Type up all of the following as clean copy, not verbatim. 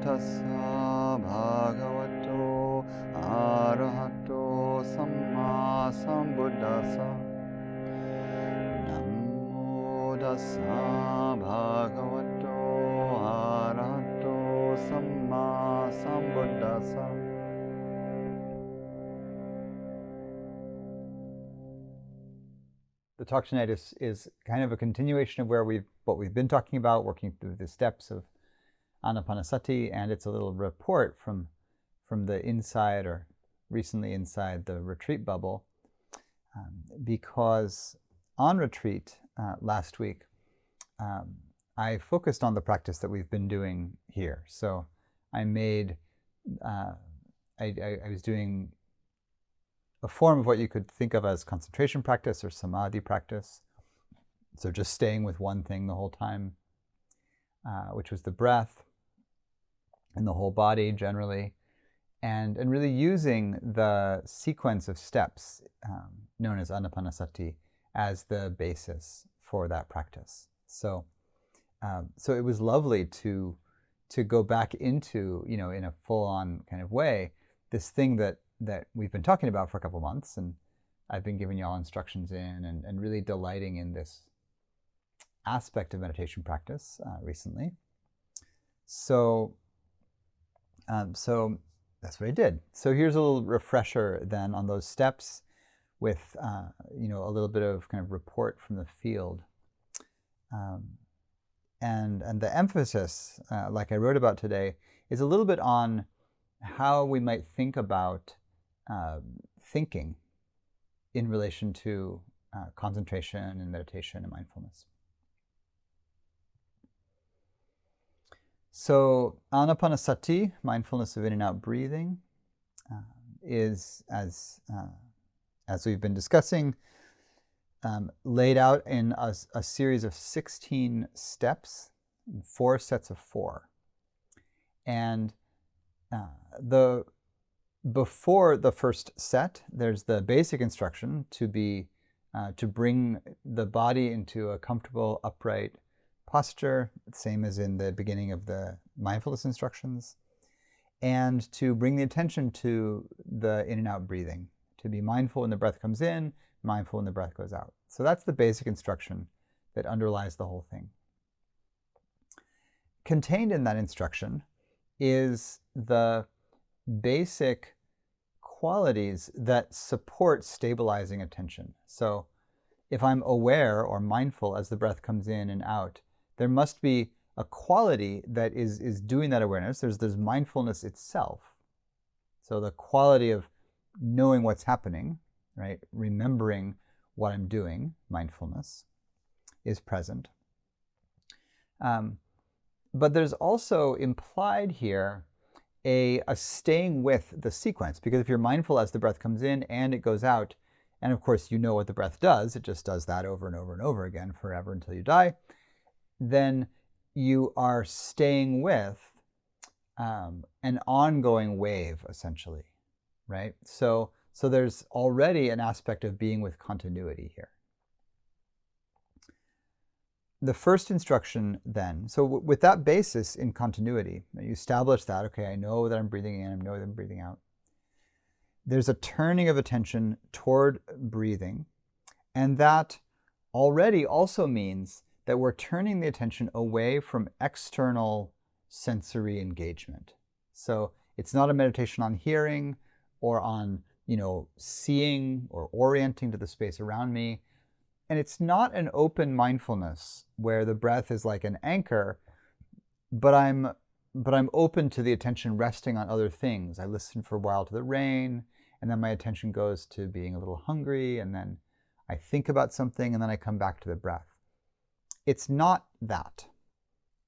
tassa bhagavato arahato samma sambuddhassa. Namo tassa bhagavato arahato samma sambuddhassa. The talk tonight is kind of a continuation of what we've been talking about, working through the steps of Anapanasati, and it's a little report from the inside, or recently inside the retreat bubble, because on retreat last week, I focused on the practice that we've been doing here. So I was doing a form of what you could think of as concentration practice or samadhi practice. So just staying with one thing the whole time, which was the breath and the whole body generally, and really using the sequence of steps known as Anapanasati as the basis for that practice. So it was lovely to go back into, in a full-on kind of way, this thing that we've been talking about for a couple months, and I've been giving y'all instructions in and really delighting in this aspect of meditation practice recently. So that's what I did. So here's a little refresher then on those steps with a little bit of kind of report from the field. And the emphasis, like I wrote about today, is a little bit on how we might think about thinking in relation to concentration and meditation and mindfulness. So Anapanasati, mindfulness of in and out breathing, is, as we've been discussing, laid out in a series of 16 steps, 4 sets of 4. And before the first set, there's the basic instruction to bring the body into a comfortable, upright posture, same as in the beginning of the mindfulness instructions, and to bring the attention to the in and out breathing, to be mindful when the breath comes in, mindful when the breath goes out. So that's the basic instruction that underlies the whole thing. Contained in that instruction is the basic qualities that support stabilizing attention. So if I'm aware or mindful as the breath comes in and out, there must be a quality that is doing that awareness. There's mindfulness itself. So the quality of knowing what's happening, right? Remembering what I'm doing, mindfulness, is present. But there's also implied here a staying with the sequence, because if you're mindful as the breath comes in and it goes out, and of course you know what the breath does, it just does that over and over and over again forever until you die, then you are staying with an ongoing wave, essentially, right? So there's already an aspect of being with continuity here. The first instruction then, so with that basis in continuity, you establish that, okay, I know that I'm breathing in, I know that I'm breathing out. There's a turning of attention toward breathing, and that already also means that we're turning the attention away from external sensory engagement. So it's not a meditation on hearing or on, seeing or orienting to the space around me. And it's not an open mindfulness where the breath is like an anchor, but I'm open to the attention resting on other things. I listen for a while to the rain, and then my attention goes to being a little hungry, and then I think about something, and then I come back to the breath. It's not that.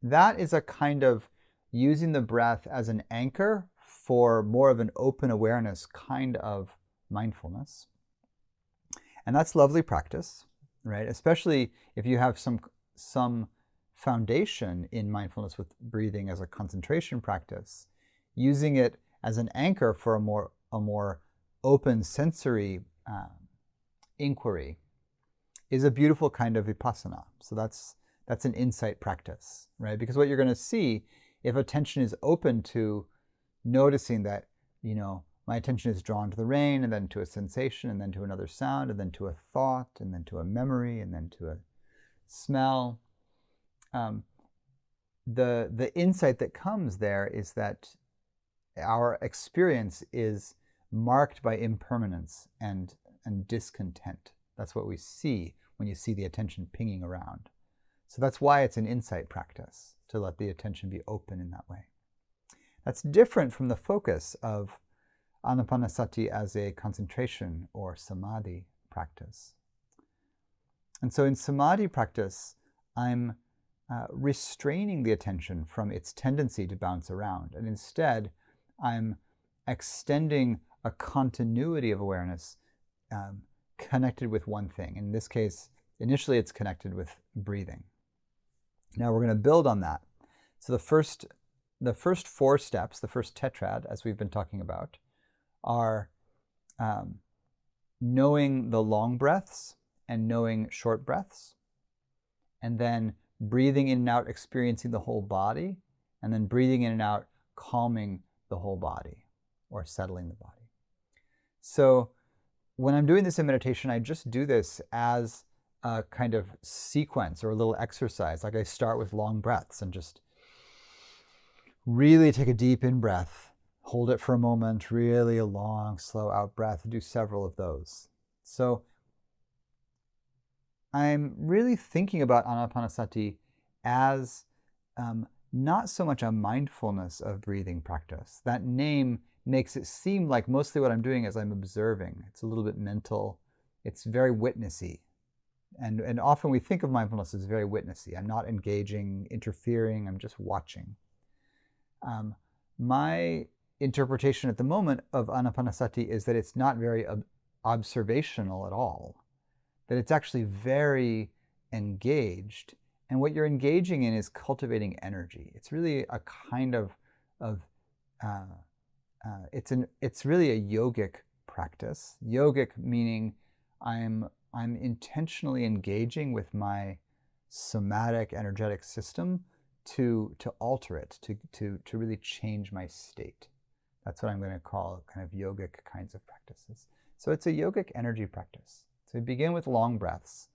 That is a kind of using the breath as an anchor for more of an open awareness kind of mindfulness. And that's lovely practice, right? Especially if you have some foundation in mindfulness with breathing as a concentration practice, using it as an anchor for a more open sensory inquiry is a beautiful kind of vipassana. So that's an insight practice, right? Because what you're going to see if attention is open to noticing that, my attention is drawn to the rain, and then to a sensation, and then to another sound, and then to a thought, and then to a memory, and then to a smell, the insight that comes there is that our experience is marked by impermanence and discontent. That's what we see when you see the attention pinging around. So that's why it's an insight practice, to let the attention be open in that way. That's different from the focus of anapanasati as a concentration or samadhi practice. And so in samadhi practice, I'm restraining the attention from its tendency to bounce around. And instead, I'm extending a continuity of awareness connected with one thing. In this case, initially it's connected with breathing. Now we're going to build on that. So the first 4 steps, the first tetrad, as we've been talking about, are knowing the long breaths and knowing short breaths, and then breathing in and out, experiencing the whole body, and then breathing in and out, calming the whole body or settling the body. So when I'm doing this in meditation, I just do this as a kind of sequence or a little exercise. Like I start with long breaths and just really take a deep in breath, hold it for a moment, really a long, slow out breath, do several of those. So I'm really thinking about anapanasati as not so much a mindfulness of breathing practice. That name makes it seem like mostly what I'm doing is I'm observing. It's a little bit mental. It's very witnessy. And often we think of mindfulness as very witnessy. I'm not engaging, interfering, I'm just watching. My interpretation at the moment of anapanasati is that it's not very observational at all, that it's actually very engaged. And what you're engaging in is cultivating energy. It's really a kind of it's really a yogic practice. Yogic meaning I'm intentionally engaging with my somatic energetic system to alter it, to really change my state. That's what I'm going to call kind of yogic kinds of practices. So it's a yogic energy practice. So we begin with long breaths,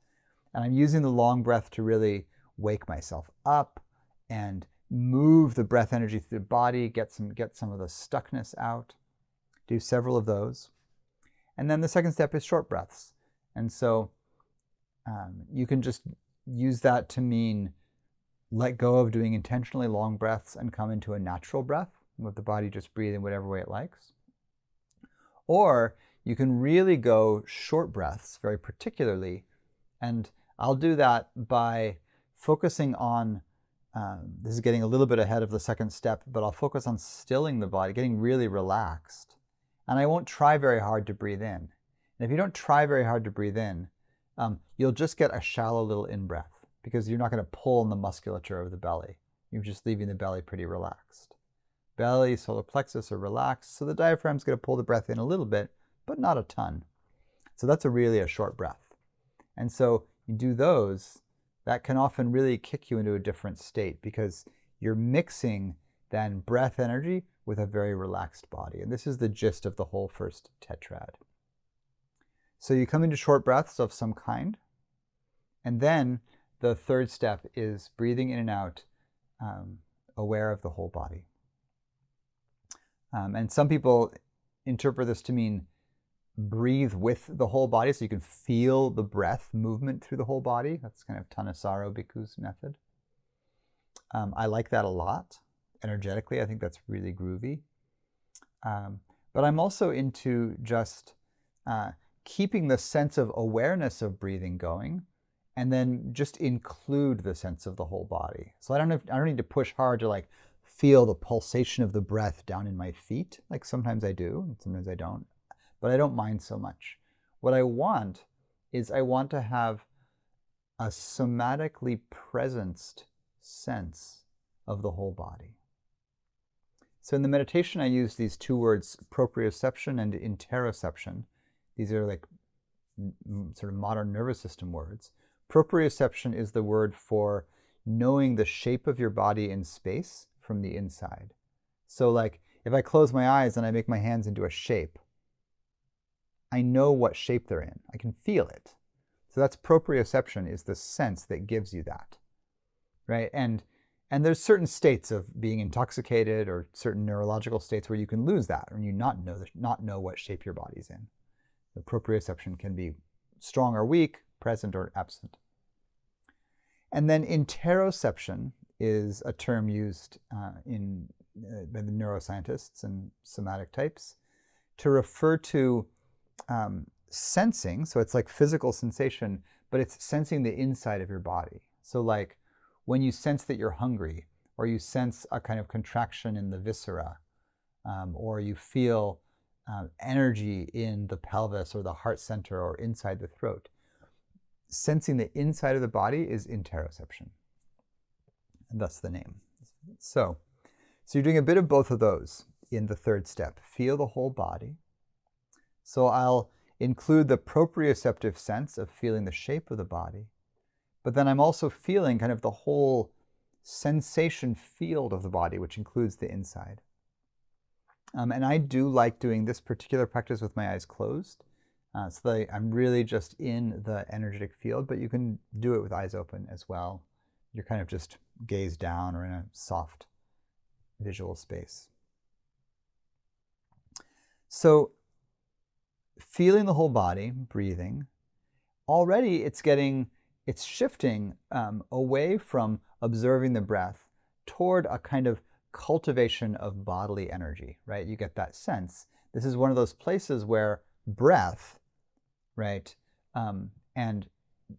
and I'm using the long breath to really wake myself up and move the breath energy through the body, get some of the stuckness out. Do several of those. And then the second step is short breaths. And so you can just use that to mean let go of doing intentionally long breaths and come into a natural breath, let the body just breathe in whatever way it likes. Or you can really go short breaths very particularly, and I'll do that by focusing on, this is getting a little bit ahead of the second step, but I'll focus on stilling the body, getting really relaxed. And I won't try very hard to breathe in. And if you don't try very hard to breathe in, you'll just get a shallow little in-breath because you're not going to pull on the musculature of the belly. You're just leaving the belly pretty relaxed. Belly, solar plexus are relaxed, so the diaphragm's going to pull the breath in a little bit, but not a ton. So that's really a short breath. And so you do those, that can often really kick you into a different state because you're mixing then breath energy with a very relaxed body. And this is the gist of the whole first tetrad. So you come into short breaths of some kind, and then the third step is breathing in and out, aware of the whole body. And some people interpret this to mean breathe with the whole body, so you can feel the breath movement through the whole body. That's kind of Thanissaro Bhikkhu's method. I like that a lot. Energetically, I think that's really groovy. But I'm also into just keeping the sense of awareness of breathing going, and then just include the sense of the whole body. So I don't need to push hard to like feel the pulsation of the breath down in my feet. Like sometimes I do, and sometimes I don't. But I don't mind so much. What I want is I want to have a somatically presenced sense of the whole body. So in the meditation, I use these two words, proprioception and interoception. These are like sort of modern nervous system words. Proprioception is the word for knowing the shape of your body in space from the inside. So like if I close my eyes and I make my hands into a shape, I know what shape they're in. I can feel it. So that's proprioception, is the sense that gives you that, right? And there's certain states of being intoxicated or certain neurological states where you can lose that, or you not know what shape your body's in. The proprioception can be strong or weak, present or absent. And then interoception is a term used by the neuroscientists and somatic types to refer to sensing. So it's like physical sensation, but it's sensing the inside of your body. So like when you sense that you're hungry, or you sense a kind of contraction in the viscera, or you feel energy in the pelvis or the heart center or inside the throat, sensing the inside of the body is interoception. And that's the name. So you're doing a bit of both of those in the third step. Feel the whole body. So I'll include the proprioceptive sense of feeling the shape of the body, but then I'm also feeling kind of the whole sensation field of the body, which includes the inside. And I do like doing this particular practice with my eyes closed, so that I'm really just in the energetic field, but you can do it with eyes open as well. You're kind of just gaze down or in a soft visual space. So feeling the whole body, breathing, already it's shifting away from observing the breath toward a kind of cultivation of bodily energy, right? You get that sense. This is one of those places where breath, right? And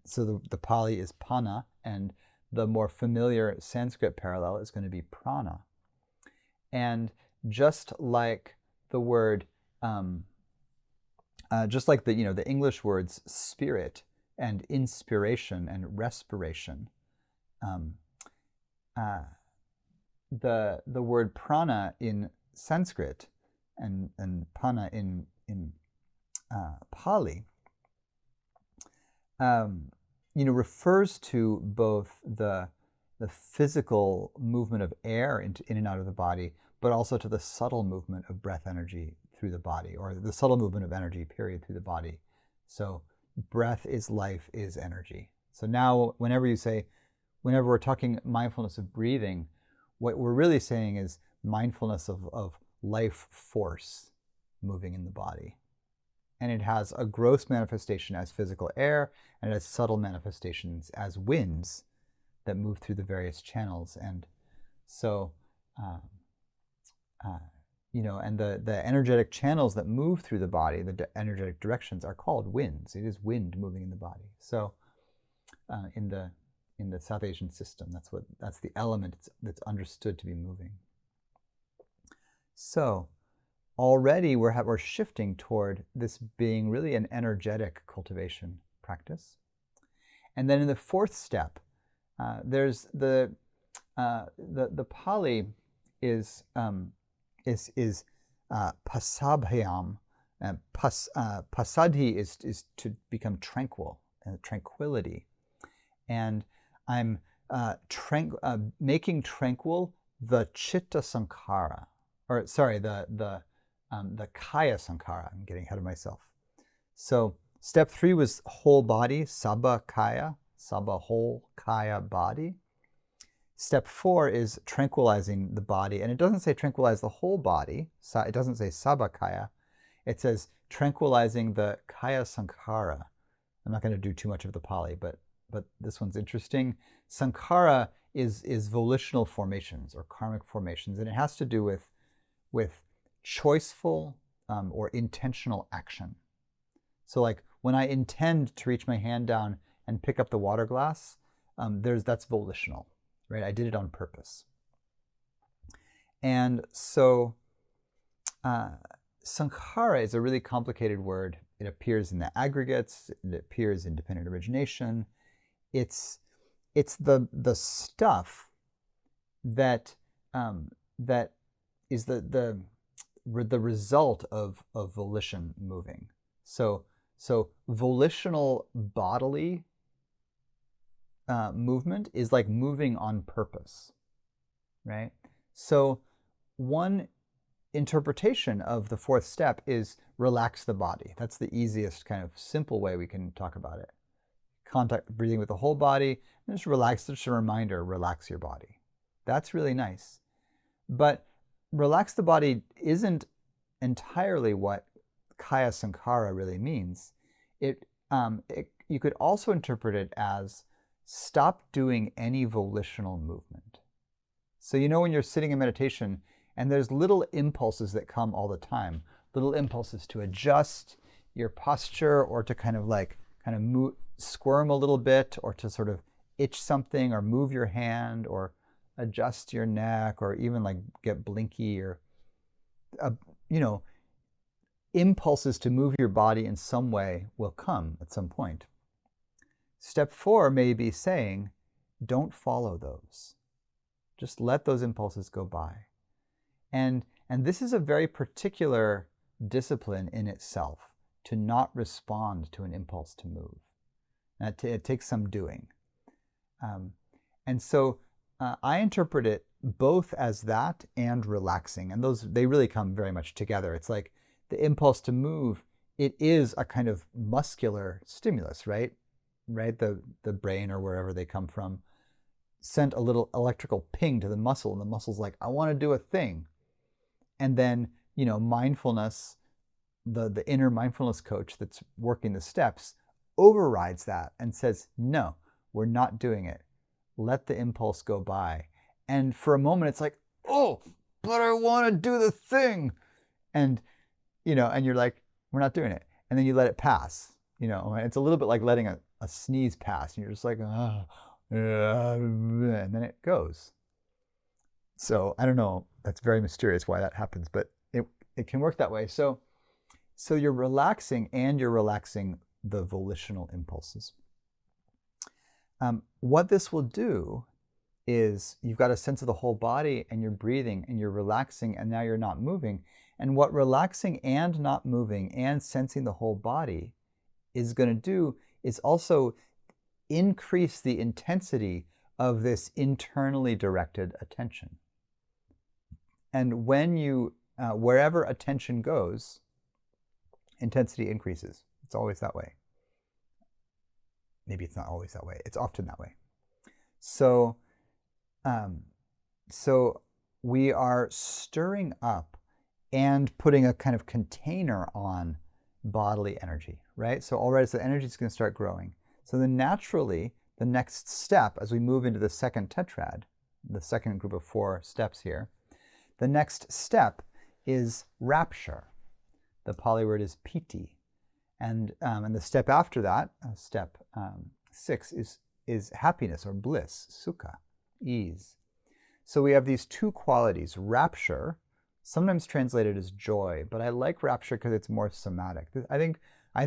so the Pali is pana, and the more familiar Sanskrit parallel is going to be prana. And just like the word, just like the English words spirit and inspiration and respiration, the word prana in Sanskrit and pana in Pali, refers to both the physical movement of air in and out of the body, but also to the subtle movement of breath energy through the body, or the subtle movement of energy, period, through the body. So breath is life, is energy. So now whenever we're talking mindfulness of breathing, what we're really saying is mindfulness of life force moving in the body. And it has a gross manifestation as physical air, and it has subtle manifestations as winds that move through the various channels. And so, and the energetic channels that move through the body, the energetic directions, are called winds. It is wind moving in the body. So in the South Asian system, that's the element that's understood to be moving. So already we're shifting toward this being really an energetic cultivation practice. And then in the fourth step, there's the Pali is pasabhyam. Pasadhi is to become tranquil, tranquility. And I'm making tranquil the chitta sankhara, or sorry, the kaya sankhara. I'm getting ahead of myself. So step 3 was whole body, sabba kaya, sabba whole kaya body. Step 4 is tranquilizing the body, and it doesn't say tranquilize the whole body. It doesn't say sabba kaya. It says tranquilizing the kaya sankhara. I'm not going to do too much of the Pali, but this one's interesting. Sankhara is volitional formations or karmic formations, and it has to do with choiceful or intentional action. So like when I intend to reach my hand down and pick up the water glass, that's volitional, right? I did it on purpose. And so sankhara is a really complicated word. It appears in the aggregates, it appears in dependent origination. It's the stuff that is the result of volition moving. So volitional bodily movement is like moving on purpose, right? So one interpretation of the fourth step is relax the body. That's the easiest kind of simple way we can talk about it. Contact breathing with the whole body, and just relax, just a reminder, relax your body. That's really nice. But relax the body isn't entirely what Kaya Sankara really means. You could also interpret it as stop doing any volitional movement. So you know when you're sitting in meditation and there's little impulses that come all the time, little impulses to adjust your posture or to kind of move, squirm a little bit, or to sort of itch something or move your hand or adjust your neck or even like get blinky or, impulses to move your body in some way will come at some point. Step 4 may be saying, don't follow those. Just let those impulses go by. And this is a very particular discipline in itself, to not respond to an impulse to move. It takes some doing. And so I interpret it both as that and relaxing. And they really come very much together. It's like the impulse to move, it is a kind of muscular stimulus, right? The brain or wherever they come from sent a little electrical ping to the muscle, and the muscle's like, I want to do a thing. And then, mindfulness, the inner mindfulness coach that's working the steps overrides that and says, no, we're not doing it. Let the impulse go by. And for a moment, it's like, oh, but I want to do the thing. And, and you're like, we're not doing it. And then you let it pass. It's a little bit like letting a sneeze pass. And you're just like, oh, and then it goes. So I don't know. That's very mysterious why that happens, but it can work that way. So you're relaxing, and you're relaxing the volitional impulses. What this will do is you've got a sense of the whole body, and you're breathing, and you're relaxing, and now you're not moving. And what relaxing and not moving and sensing the whole body is going to do is also increase the intensity of this internally directed attention. And when you, wherever attention goes, intensity increases. It's always that way. Maybe it's not always that way. It's often that way. So we are stirring up and putting a kind of container on bodily energy, right? So already the energy is going to start growing. So then naturally, the next step, as we move into the second tetrad, the second group of 4 steps here, the next step is rapture. The Pali word is piti. And the step after that, step 6, is happiness or bliss, sukha, ease. So we have these 2 qualities, rapture, sometimes translated as joy, but I like rapture because it's more somatic. I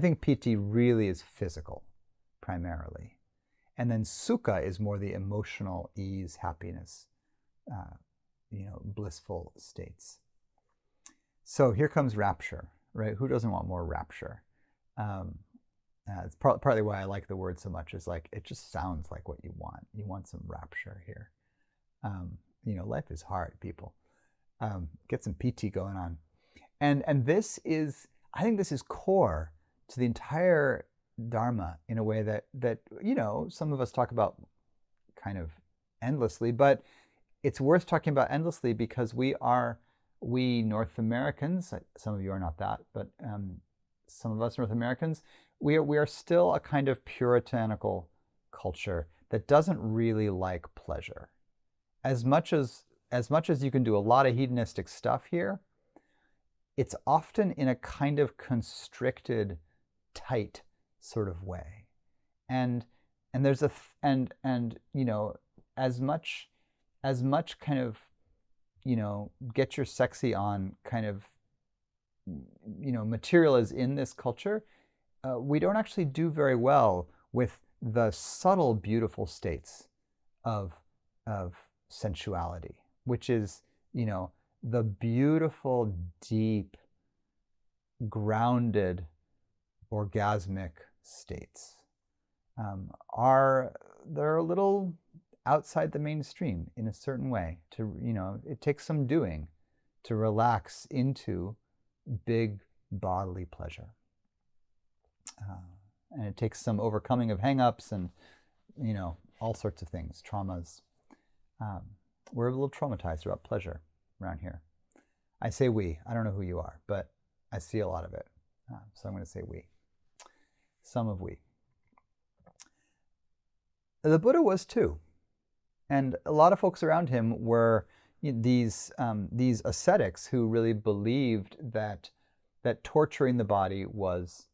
think piti really is physical, primarily. And then sukha is more the emotional ease, happiness, blissful states. So here comes rapture, right? Who doesn't want more rapture? It's partly why I like the word so much, is like, it just sounds like what you want. You want some rapture here. Life is hard, people. Get some PT going on. And this is, I think this is core to the entire Dharma in a way that some of us talk about kind of endlessly, but it's worth talking about endlessly because we North Americans, some of you are not that, but some of us North Americans, we are still a kind of puritanical culture that doesn't really like pleasure. As much as you can do a lot of hedonistic stuff here, it's often in a kind of constricted, tight sort of way. And there's as much kind of, get your sexy on kind of, material is in this culture, we don't actually do very well with the subtle, beautiful states of sensuality, which is, the beautiful, deep, grounded, orgasmic states. They're a little outside the mainstream in a certain way. It takes some doing to relax into big bodily pleasure. And it takes some overcoming of hang-ups and, all sorts of things, traumas. We're a little traumatized about pleasure around here. I say we. I don't know who you are, but I see a lot of it. So I'm going to say we. Some of we. The Buddha was too. And a lot of folks around him were these ascetics who really believed that torturing the body was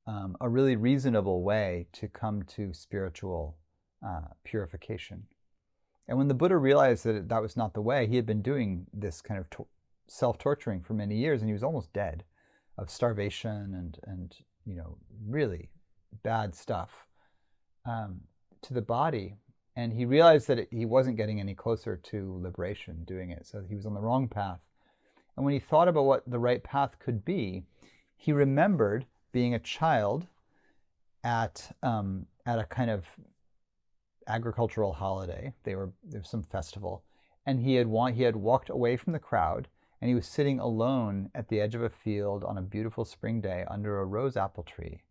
a really reasonable way to come to spiritual purification. And when the Buddha realized that that was not the way, he had been doing this kind of self-torturing for many years, and he was almost dead of starvation and really bad stuff to the body. And he realized that he wasn't getting any closer to liberation doing it, so he was on the wrong path. And when he thought about what the right path could be, he remembered being a child at a kind of agricultural holiday. There was some festival, and he had walked away from the crowd, and he was sitting alone at the edge of a field on a beautiful spring day under a rose apple tree.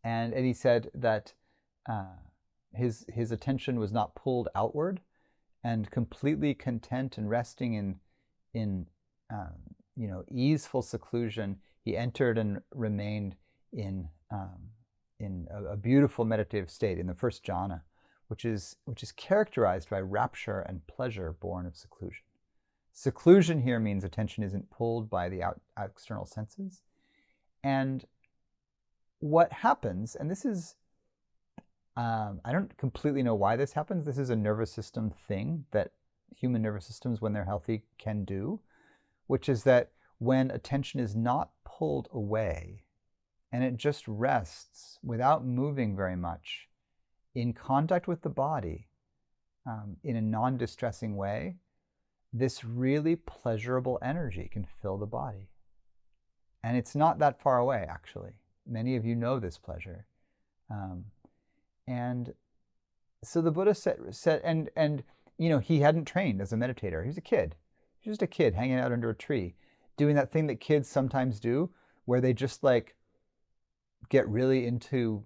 And he said that his attention was not pulled outward, and completely content and resting in easeful seclusion, he entered and remained in a beautiful meditative state in the first jhana, which is characterized by rapture and pleasure born of seclusion. Seclusion here means attention isn't pulled by the external senses. And what happens, and this is, I don't completely know why this happens. This is a nervous system thing that human nervous systems, when they're healthy, can do, which is that when attention is not pulled away and it just rests without moving very much in contact with the body in a non-distressing way, this really pleasurable energy can fill the body. And it's not that far away, actually. Many of you know this pleasure. And so the Buddha said, and he hadn't trained as a meditator. He was a kid. He was just a kid hanging out under a tree, doing that thing that kids sometimes do, where they just get really into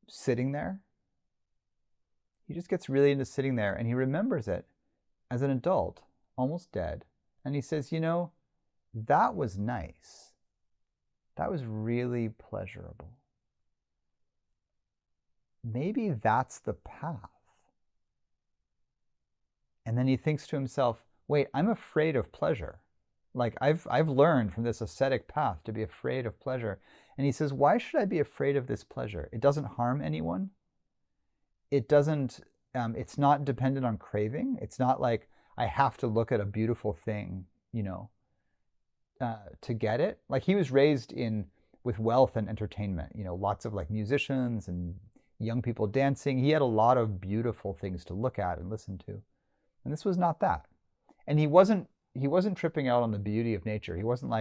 sitting there. He just gets really into sitting there, and he remembers it as an adult, almost dead. And he says, that was nice. That was really pleasurable. Maybe that's the path. And then he thinks to himself, wait, I'm afraid of pleasure. I've learned from this ascetic path to be afraid of pleasure. And he says, why should I be afraid of this pleasure? It doesn't harm anyone. It doesn't, it's not dependent on craving. It's not like I have to look at a beautiful thing, to get it. He was raised with wealth and entertainment, lots of musicians and young people dancing. He had a lot of beautiful things to look at and listen to. And this was not that. And he wasn't tripping out on the beauty of nature. He wasn't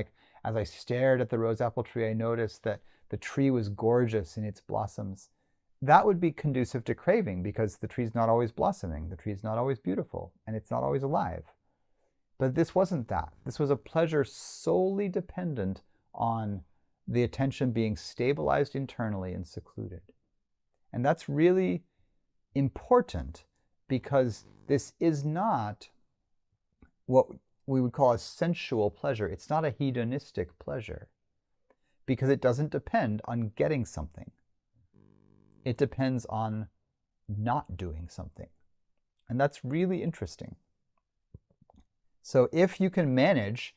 as I stared at the rose apple tree, I noticed that the tree was gorgeous in its blossoms. That would be conducive to craving, because the tree's not always blossoming, the tree's not always beautiful, and it's not always alive. But this wasn't that. This was a pleasure solely dependent on the attention being stabilized internally and secluded. And that's really important, because this is not what we would call a sensual pleasure. It's not a hedonistic pleasure, because it doesn't depend on getting something. It depends on not doing something. And that's really interesting. So if you can manage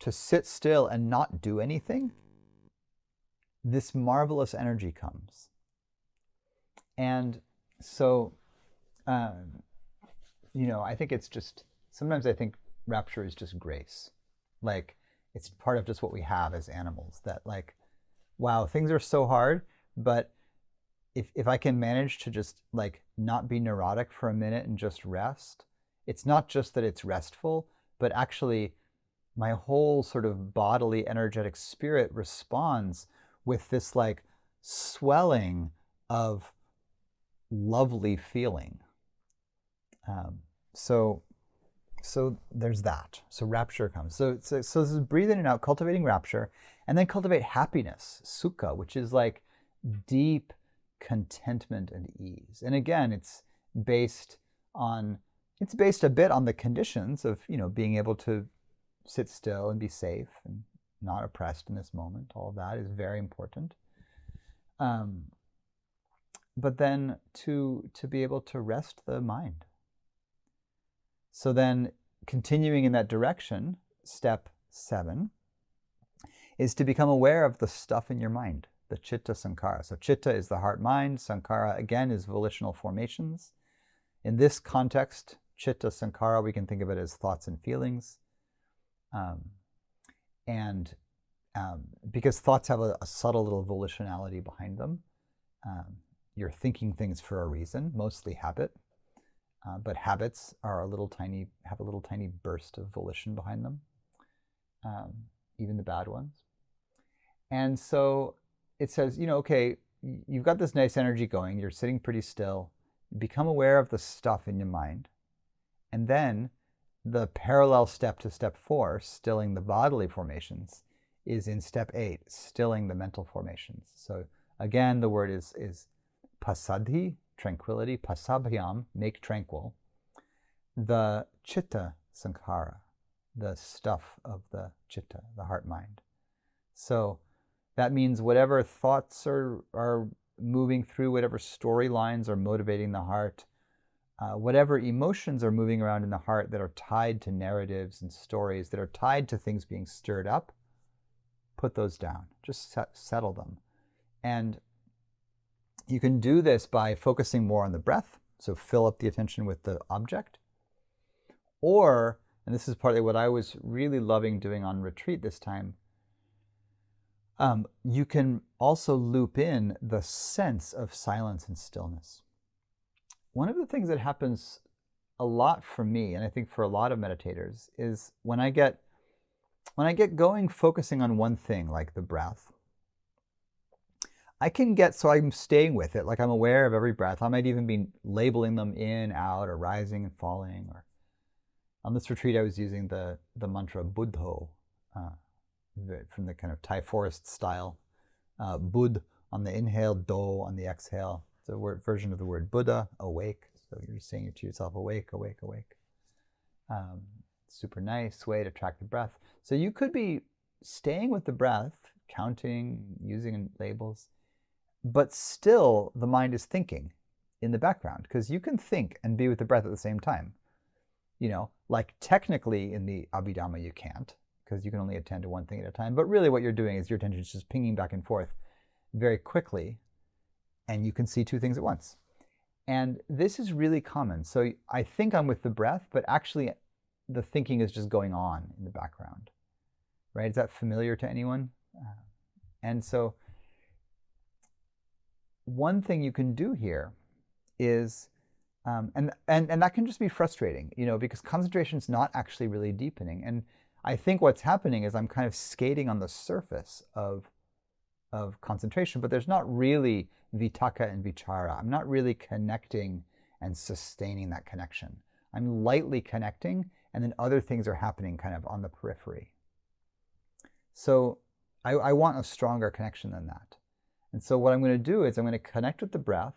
to sit still and not do anything, this marvelous energy comes. And so, I think it's just, sometimes I think rapture is just grace. It's part of just what we have as animals, that wow, things are so hard, but if I can manage to just not be neurotic for a minute and just rest, it's not just that it's restful, but actually my whole sort of bodily energetic spirit responds with this swelling of lovely feeling. So there's that. So rapture comes. So this is breathe in and out, cultivating rapture, and then cultivate happiness, sukha, which is like deep contentment and ease. And again, it's based a bit on the conditions of, being able to sit still and be safe and not oppressed in this moment. All of that is very important. But then to be able to rest the mind. So then continuing in that direction, step 7 is to become aware of the stuff in your mind, the chitta sankhara. So chitta is the heart mind, sankhara again is volitional formations. In this context, chitta sankhara, we can think of it as thoughts and feelings. Because thoughts have a subtle little volitionality behind them. You're thinking things for a reason, mostly habit. But habits are have a little tiny burst of volition behind them, even the bad ones. And so it says, okay, you've got this nice energy going, you're sitting pretty still, become aware of the stuff in your mind. And then the parallel step to step 4, stilling the bodily formations, is in step 8, stilling the mental formations. So again, the word is pasadhi, tranquility, pasabhyam, make tranquil, the chitta sankhara, the stuff of the chitta, the heart mind. So that means whatever thoughts are moving through, whatever storylines are motivating the heart, whatever emotions are moving around in the heart that are tied to narratives and stories, that are tied to things being stirred up, put those down, just settle them. And you can do this by focusing more on the breath, so fill up the attention with the object. Or, and this is partly what I was really loving doing on retreat this time, you can also loop in the sense of silence and stillness. One of the things that happens a lot for me, and I think for a lot of meditators, is when I get going focusing on one thing, like the breath, so I'm staying with it, like I'm aware of every breath. I might even be labeling them in, out, or rising and falling. Or on this retreat, I was using the mantra Buddho, from the kind of Thai forest style. Bud on the inhale, Do on the exhale. It's a version of the word Buddha, awake. So you're saying to yourself, awake, awake, awake. Super nice way to track the breath. So you could be staying with the breath, counting, using labels, but still the mind is thinking in the background, because you can think and be with the breath at the same time. Like technically in the Abhidhamma you can't, because you can only attend to one thing at a time. But really what you're doing is your attention is just pinging back and forth very quickly, and you can see two things at once. And this is really common. So I think I'm with the breath, but actually the thinking is just going on in the background. Right? Is that familiar to anyone? And so one thing you can do here is, and that can just be frustrating, because concentration is not actually really deepening. And I think what's happening is I'm kind of skating on the surface of concentration, but there's not really vitaka and vichara. I'm not really connecting and sustaining that connection. I'm lightly connecting, and then other things are happening kind of on the periphery. So I want a stronger connection than that. And so what I'm going to do is I'm going to connect with the breath,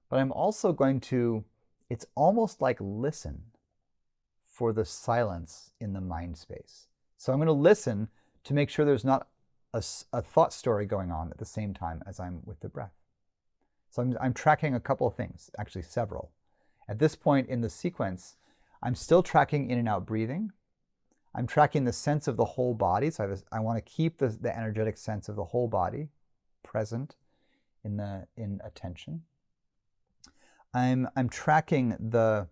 but I'm also going to, it's almost like listen for the silence in the mind space. So I'm going to listen to make sure there's not a thought story going on at the same time as I'm with the breath. So I'm tracking a couple of things, actually several. At this point in the sequence, I'm still tracking in and out breathing. I'm tracking the sense of the whole body. So I want to keep the energetic sense of the whole body present in attention. I'm tracking the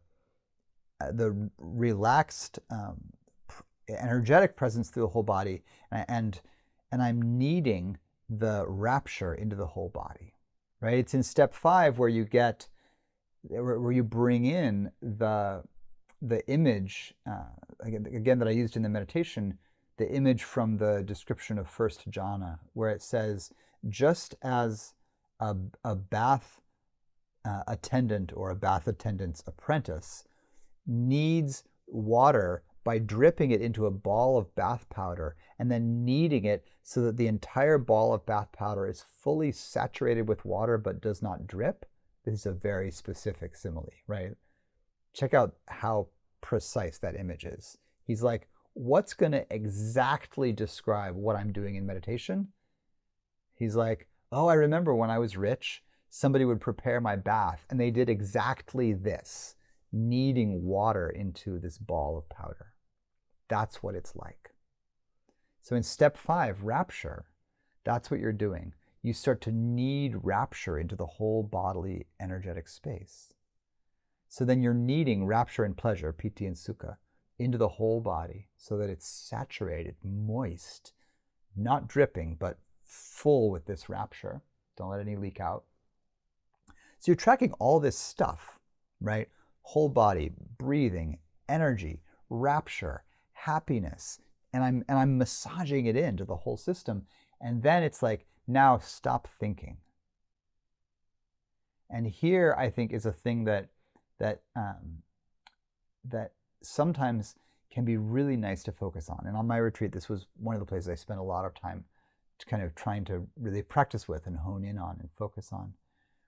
relaxed energetic presence through the whole body, and I'm kneading the rapture into the whole body. Right? It's in step 5 where you bring in the image again that I used in the meditation, the image from the description of first jhana, where it says, just as a bath attendant or a bath attendant's apprentice needs water by dripping it into a ball of bath powder and then kneading it so that the entire ball of bath powder is fully saturated with water but does not drip. This is a very specific simile, right? Check out how precise that image is. He's like, what's going to exactly describe what I'm doing in meditation? He's like, oh, I remember when I was rich, somebody would prepare my bath and they did exactly this, kneading water into this ball of powder. That's what it's like. So in step 5, rapture, that's what you're doing. You start to knead rapture into the whole bodily energetic space. So then you're kneading rapture and pleasure, piti and sukha, into the whole body so that it's saturated, moist, not dripping, but full with this rapture. Don't let any leak out. So you're tracking all this stuff, right? Whole body, breathing, energy, rapture, happiness, and I'm massaging it into the whole system. And then it's like, now stop thinking. And here I think is a thing that sometimes can be really nice to focus on. And on my retreat, this was one of the places I spent a lot of time kind of trying to really practice with and hone in on and focus on,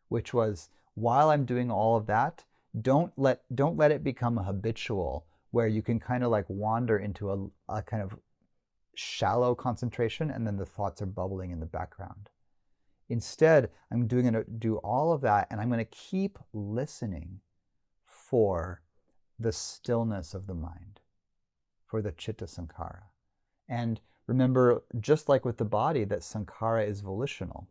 which was, while I'm doing all of that, don't let it become a habitual where you can kind of like wander into a kind of shallow concentration and then the thoughts are bubbling in the background. Instead, I'm going to do all of that and I'm going to keep listening for the stillness of the mind, for the chitta sankhara. And remember, just like with the body, that sankhara is volitional.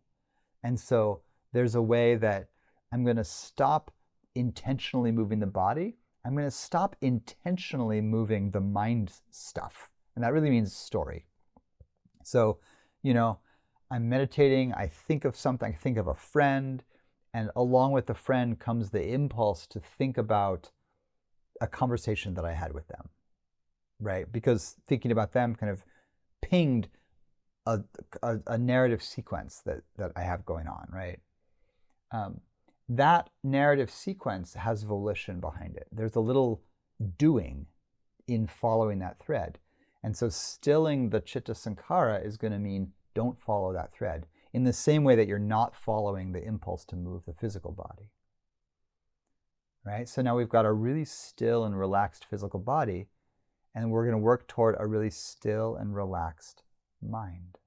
And so there's a way that I'm going to stop intentionally moving the body. I'm going to stop intentionally moving the mind stuff. And that really means story. So, I'm meditating, I think of something, I think of a friend, and along with the friend comes the impulse to think about a conversation that I had with them, right? Because thinking about them kind of pinged a narrative sequence that I have going on, right? That narrative sequence has volition behind it. There's a little doing in following that thread. And so stilling the chitta sankhara is going to mean don't follow that thread, in the same way that you're not following the impulse to move the physical body. Right? So now we've got a really still and relaxed physical body, and we're going to work toward a really still and relaxed mind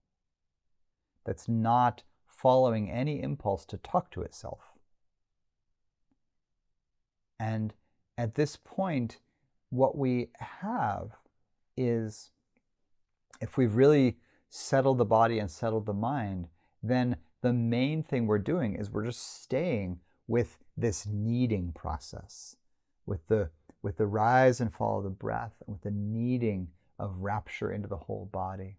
that's not following any impulse to talk to itself. And at this point, what we have is, if we've really settled the body and settled the mind, then the main thing we're doing is we're just staying with this kneading process, with the rise and fall of the breath, and with the kneading of rapture into the whole body.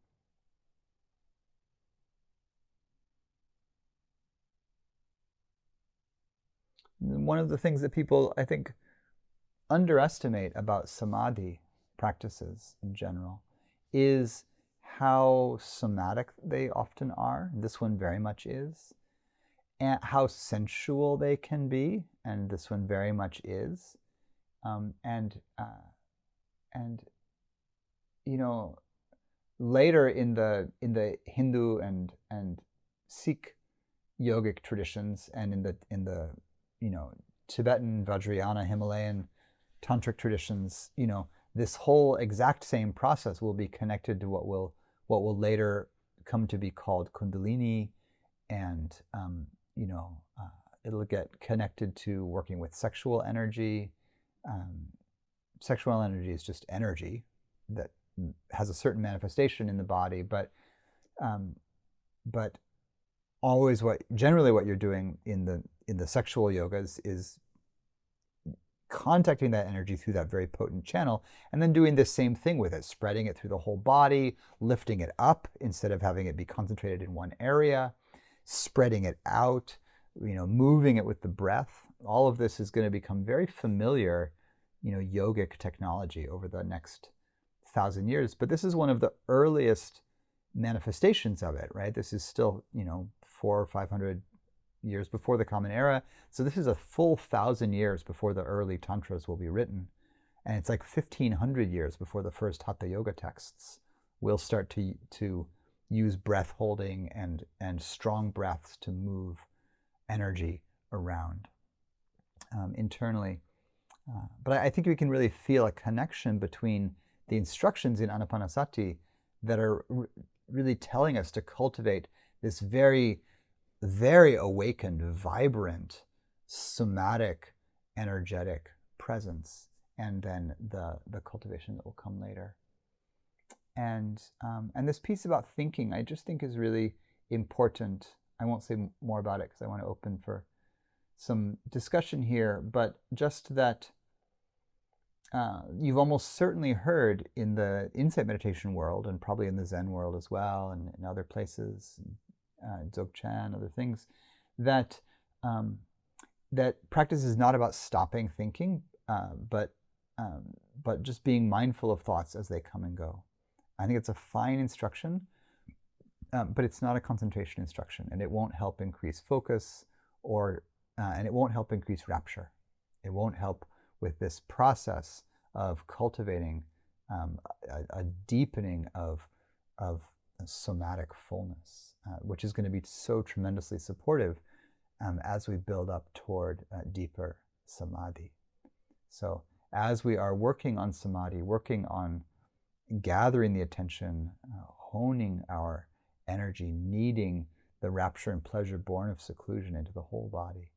One of the things that people, I think, underestimate about samadhi practices in general is how somatic they often are. This one very much is. And how sensual they can be, and this one very much is. Later in the Hindu and Sikh yogic traditions, and in the Tibetan, Vajrayana, Himalayan tantric traditions, this whole exact same process will be connected to what will later come to be called Kundalini, and it'll get connected to working with sexual energy. Sexual energy is just energy that has a certain manifestation in the body, but always generally what you're doing in the sexual yogas is contacting that energy through that very potent channel, and then doing the same thing with it, spreading it through the whole body, lifting it up instead of having it be concentrated in one area, spreading it out, moving it with the breath. All of this is going to become very familiar, yogic technology over the next 1,000 years. But this is one of the earliest manifestations of it, right? This is still, 400 or 500 years before the Common Era. So this is a full 1,000 years before the early tantras will be written. And it's like 1,500 years before the first Hatha Yoga texts will start to use breath holding and strong breaths to move energy around internally. But I think we can really feel a connection between the instructions in Anapanasati that are really telling us to cultivate this very, very awakened, vibrant, somatic, energetic presence, and then the cultivation that will come later. And this piece about thinking, I just think is really important. I won't say more about it because I want to open for some discussion here, but just that you've almost certainly heard in the insight meditation world, and probably in the Zen world as well, and in other places, Dzogchen, other things, that that practice is not about stopping thinking, but just being mindful of thoughts as they come and go. I think it's a fine instruction, but it's not a concentration instruction, and it won't help increase focus, and it won't help increase rapture. It won't help with this process of cultivating a deepening of somatic fullness, which is going to be so tremendously supportive as we build up toward deeper samadhi. So as we are working on samadhi, working on gathering the attention, honing our energy, kneading the rapture and pleasure born of seclusion into the whole body,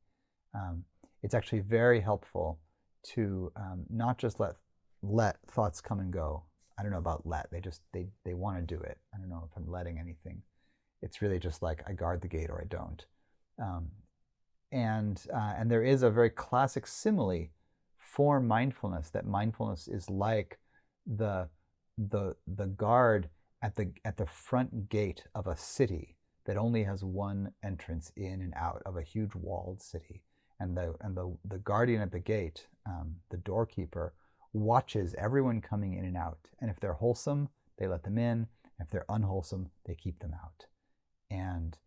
it's actually very helpful to not just let thoughts come and go. I don't know about let. They want to do it. I don't know if I'm letting anything. It's really just like I guard the gate or I don't. And there is a very classic simile for mindfulness, that mindfulness is like the guard at the front gate of a city that only has one entrance in and out of a huge walled city. And the guardian at the gate, the doorkeeper, watches everyone coming in and out. And if they're wholesome, they let them in. If they're unwholesome, they keep them out. And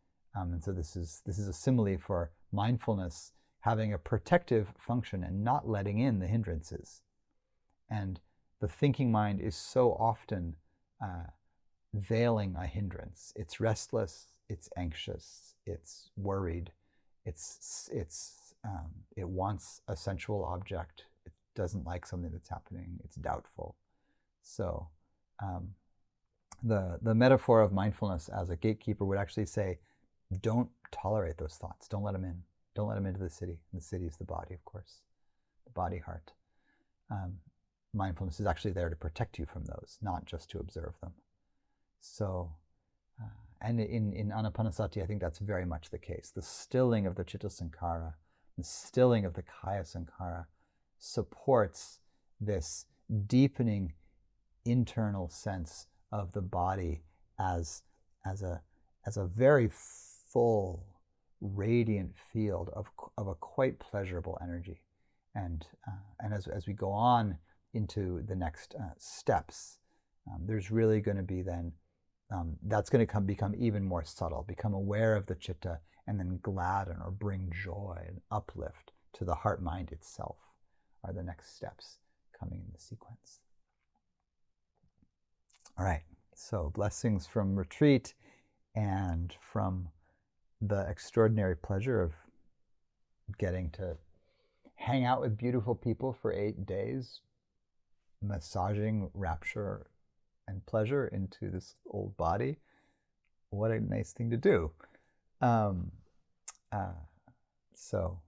so this is a simile for mindfulness having a protective function and not letting in the hindrances. And the thinking mind is so often veiling a hindrance. It's restless, it's anxious, it's worried, it wants a sensual object, it doesn't like something that's happening, it's doubtful. So the metaphor of mindfulness as a gatekeeper would actually say, don't tolerate those thoughts, don't let them in. Don't let them into the city. The city is the body, of course, the body heart. Mindfulness is actually there to protect you from those, not just to observe them. So, and in Anapanasati, I think that's very much the case. The stilling of the Chitta Sankara, the stilling of the Kaya Sankara supports this deepening internal sense of the body as a very full, radiant field of a quite pleasurable energy. And as we go on into the next steps, there's really going to be then, that's going to become even more subtle, become aware of the chitta, and then gladden or bring joy and uplift to the heart-mind itself are the next steps coming in the sequence. All right, so blessings from retreat and from the extraordinary pleasure of getting to hang out with beautiful people for 8 days, massaging rapture and pleasure into this old body. What a nice thing to do. So